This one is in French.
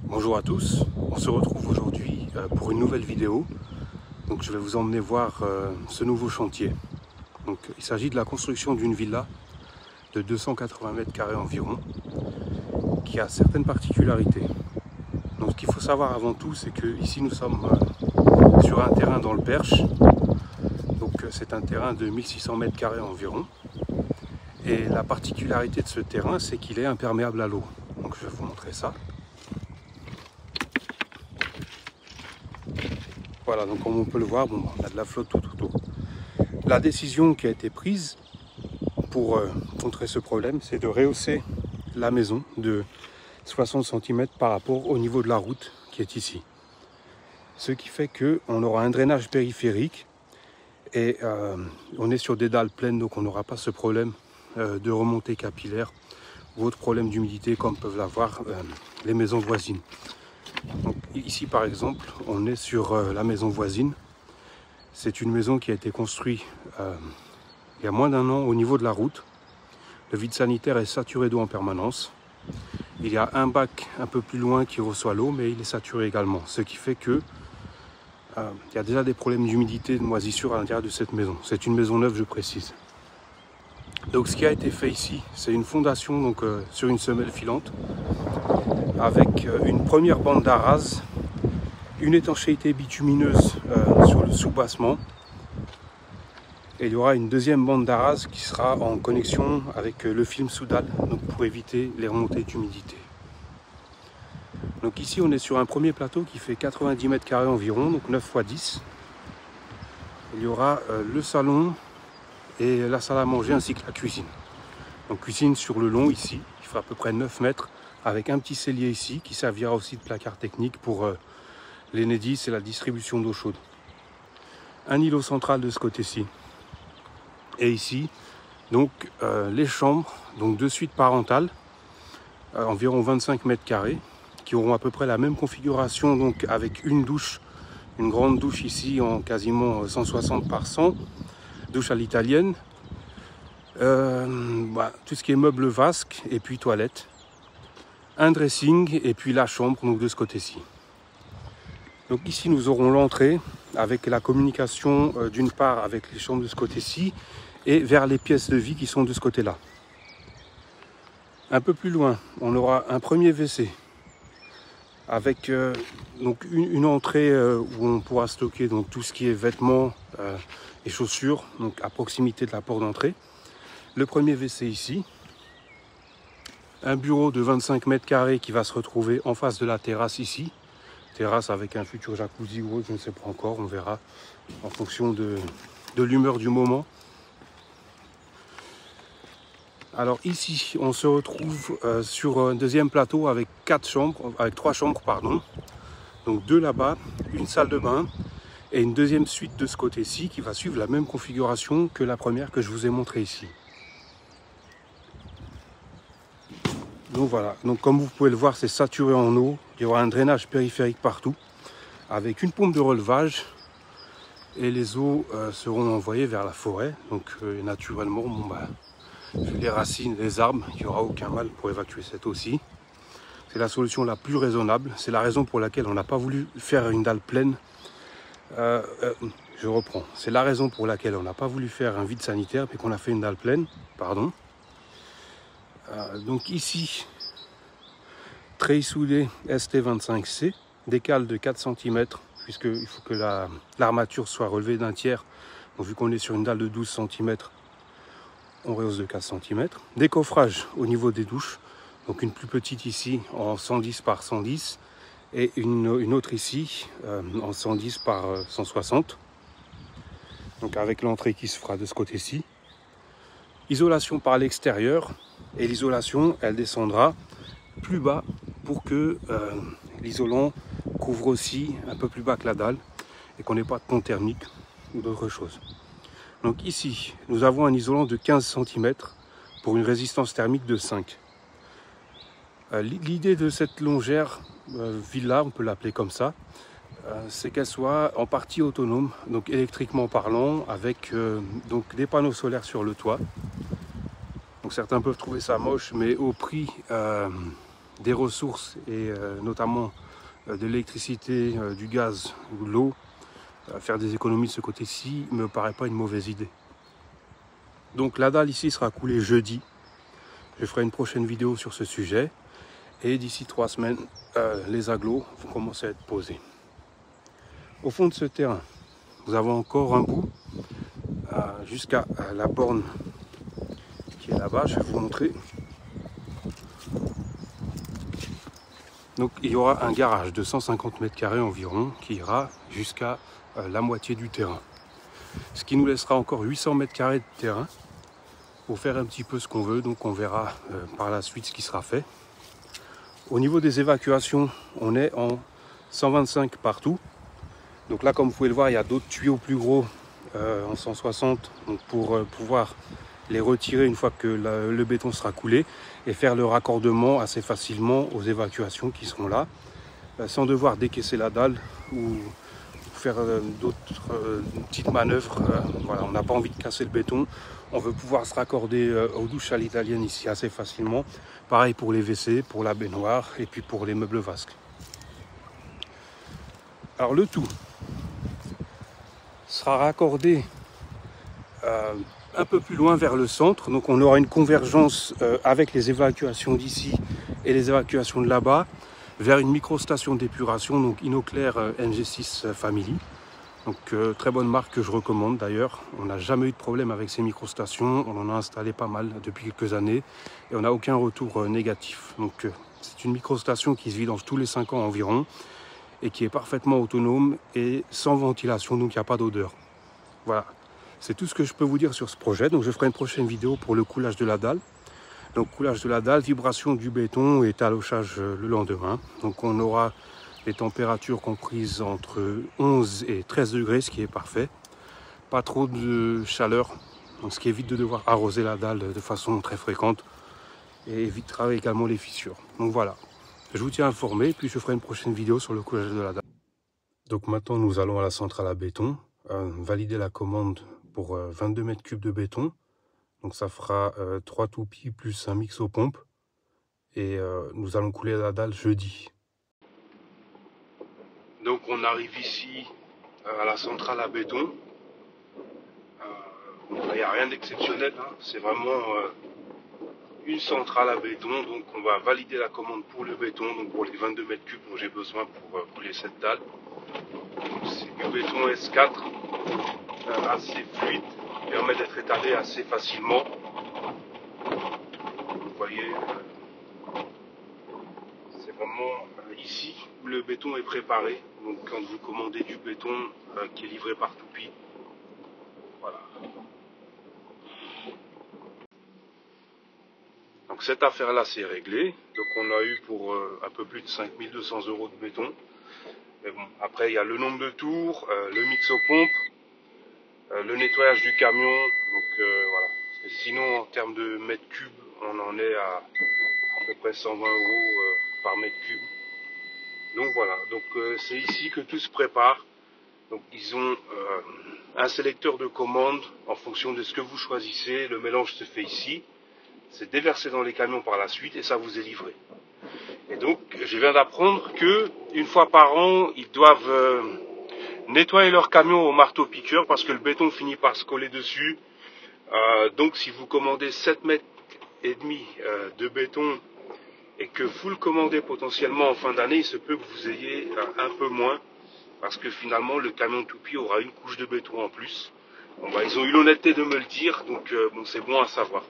Bonjour à tous, on se retrouve aujourd'hui pour une nouvelle vidéo. Donc je vais vous emmener voir ce nouveau chantier. Donc, il s'agit de la construction d'une villa de 280 mètres carrés environ, qui a certaines particularités. Donc ce qu'il faut savoir avant tout, c'est que ici nous sommes sur un terrain dans le Perche. Donc c'est un terrain de 1600 mètres carrés environ. Et la particularité de ce terrain, c'est qu'il est imperméable à l'eau. Donc je vais vous montrer ça. Voilà, donc comme on peut le voir, bon, on a de la flotte tout autour. La décision qui a été prise pour contrer ce problème, c'est de rehausser la maison de 60 cm par rapport au niveau de la route qui est ici. Ce qui fait qu'on aura un drainage périphérique et on est sur des dalles pleines, donc on n'aura pas ce problème de remontée capillaire ou autre problème d'humidité comme peuvent l'avoir les maisons voisines. Donc, ici par exemple, on est sur la maison voisine. C'est une maison qui a été construite il y a moins d'1 an au niveau de la route. Le vide sanitaire est saturé d'eau en permanence. Il y a un bac un peu plus loin qui reçoit l'eau, mais il est saturé également. Ce qui fait que il y a déjà des problèmes d'humidité, de moisissure à l'intérieur de cette maison. C'est une maison neuve, je précise. Donc ce qui a été fait ici, c'est une fondation donc, sur une semelle filante avec une première bande d'arase, une étanchéité bitumineuse sur le soubassement. Et il y aura une deuxième bande d'arase qui sera en connexion avec le film sous dalle, donc pour éviter les remontées d'humidité. Donc ici on est sur un premier plateau qui fait 90 mètres carrés environ, donc 9 x 10. Il y aura le salon et la salle à manger ainsi que la cuisine. Donc cuisine sur le long ici, il fera à peu près 9 mètres avec un petit cellier ici qui servira aussi de placard technique pour l'Enedis et la distribution d'eau chaude. Un îlot central de ce côté-ci. Et ici, donc les chambres, donc 2 suites parentales, environ 25 mètres carrés, qui auront à peu près la même configuration, donc avec une douche, une grande douche ici en quasiment 160 par 100, douche à l'italienne, tout ce qui est meubles vasques et puis toilettes, un dressing et puis la chambre donc de ce côté-ci. Donc ici nous aurons l'entrée avec la communication d'une part avec les chambres de ce côté-ci et vers les pièces de vie qui sont de ce côté-là. Un peu plus loin, on aura un premier WC avec donc une entrée où on pourra stocker donc, tout ce qui est vêtements et chaussures, donc à proximité de la porte d'entrée. Le premier WC ici. Un bureau de 25 mètres carrés qui va se retrouver en face de la terrasse ici. Terrasse avec un futur jacuzzi ou autre, je ne sais pas encore, on verra en fonction de l'humeur du moment. Alors ici, on se retrouve sur un deuxième plateau avec 3 chambres, pardon. Donc 2 là-bas, une salle de bain et une deuxième suite de ce côté-ci qui va suivre la même configuration que la première que je vous ai montrée ici. Donc voilà, donc comme vous pouvez le voir, c'est saturé en eau. Il y aura un drainage périphérique partout avec une pompe de relevage et les eaux seront envoyées vers la forêt. Donc naturellement, vu les racines des arbres, il n'y aura aucun mal pour évacuer cette eau-ci. C'est la solution la plus raisonnable. C'est la raison pour laquelle on n'a pas voulu faire une dalle pleine. Je reprends. C'est la raison pour laquelle on n'a pas voulu faire un vide sanitaire mais qu'on a fait une dalle pleine. Pardon. Donc ici, treillis soudé ST25C, décale de 4 cm, puisqu'il faut que l'armature soit relevée d'un tiers. Donc, vu qu'on est sur une dalle de 12 cm, on rehausse de 4 cm. Décoffrage au niveau des douches, donc une plus petite ici en 110 par 110 et une autre ici en 110 par 160. Donc avec l'entrée qui se fera de ce côté-ci. Isolation par l'extérieur et l'isolation elle descendra plus bas pour que l'isolant couvre aussi un peu plus bas que la dalle et qu'on n'ait pas de pont thermique ou d'autres choses. Donc ici nous avons un isolant de 15 cm pour une résistance thermique de 5. L'idée de cette longère villa, on peut l'appeler comme ça, c'est qu'elle soit en partie autonome, donc électriquement parlant, avec donc des panneaux solaires sur le toit. Donc certains peuvent trouver ça moche, mais au prix des ressources et notamment de l'électricité, du gaz ou de l'eau, faire des économies de ce côté-ci ne me paraît pas une mauvaise idée. Donc la dalle ici sera coulée jeudi. Je ferai une prochaine vidéo sur ce sujet. Et d'ici 3 semaines, les agglos vont commencer à être posés. Au fond de ce terrain, nous avons encore un bout jusqu'à la borne qui est là-bas. Je vais vous montrer. Donc il y aura un garage de 150 mètres carrés environ qui ira jusqu'à la moitié du terrain. Ce qui nous laissera encore 800 mètres carrés de terrain pour faire un petit peu ce qu'on veut. Donc on verra par la suite ce qui sera fait. Au niveau des évacuations, on est en 125 partout. Donc là, comme vous pouvez le voir, il y a d'autres tuyaux plus gros en 160 donc pour pouvoir les retirer une fois que le béton sera coulé et faire le raccordement assez facilement aux évacuations qui seront là, sans devoir décaisser la dalle ou faire d'autres petites manœuvres. Voilà, on n'a pas envie de casser le béton, on veut pouvoir se raccorder aux douches à l'italienne ici assez facilement. Pareil pour les WC, pour la baignoire et puis pour les meubles vasques. Alors le tout sera raccordé un peu plus loin vers le centre, donc on aura une convergence avec les évacuations d'ici et les évacuations de là-bas vers une micro-station d'épuration, donc Inoclair NG6 Family. Donc très bonne marque que je recommande d'ailleurs. On n'a jamais eu de problème avec ces micro-stations, on en a installé pas mal depuis quelques années et on n'a aucun retour négatif. Donc c'est une micro-station qui se vidange tous les 5 ans environ et qui est parfaitement autonome et sans ventilation, donc il n'y a pas d'odeur. Voilà. C'est tout ce que je peux vous dire sur ce projet. Donc je ferai une prochaine vidéo pour le coulage de la dalle. Donc coulage de la dalle, vibration du béton et talochage le lendemain. Donc on aura les températures comprises entre 11 et 13 degrés, ce qui est parfait. Pas trop de chaleur, donc ce qui évite de devoir arroser la dalle de façon très fréquente et évitera également les fissures. Donc voilà, je vous tiens informé, puis je ferai une prochaine vidéo sur le coulage de la dalle. Donc maintenant nous allons à la centrale à béton, valider la commande pour 22 mètres cubes de béton. Donc ça fera 3 toupies plus un mix aux pompes. Et nous allons couler la dalle jeudi. Donc on arrive ici à la centrale à béton. Il n'y a rien d'exceptionnel, hein. C'est vraiment une centrale à béton. Donc on va valider la commande pour le béton, donc pour les 22 mètres cubes dont j'ai besoin pour couler cette dalle. C'est du béton S4 assez fluide, qui permet d'être étalé assez facilement. Vous voyez, c'est vraiment ici où le béton est préparé. Donc quand vous commandez du béton qui est livré par toupie, voilà. Donc cette affaire-là c'est réglé. Donc on a eu pour un peu plus de 5200 € de béton. Mais bon, après il y a le nombre de tours, le mix aux pompes, le nettoyage du camion. Donc voilà. Parce que sinon en termes de mètres cubes, on en est à peu près 120 € par mètre cube. Donc voilà. Donc c'est ici que tout se prépare. Donc ils ont un sélecteur de commande en fonction de ce que vous choisissez. Le mélange se fait ici. C'est déversé dans les camions par la suite et ça vous est livré. Et donc je viens d'apprendre que une fois par an, ils doivent nettoyer leur camion au marteau-piqueur parce que le béton finit par se coller dessus. Donc si vous commandez 7 mètres et demi de béton et que vous le commandez potentiellement en fin d'année, il se peut que vous ayez un peu moins parce que finalement le camion toupie aura une couche de béton en plus. Bon, bah, ils ont eu l'honnêteté de me le dire, donc bon, c'est bon à savoir.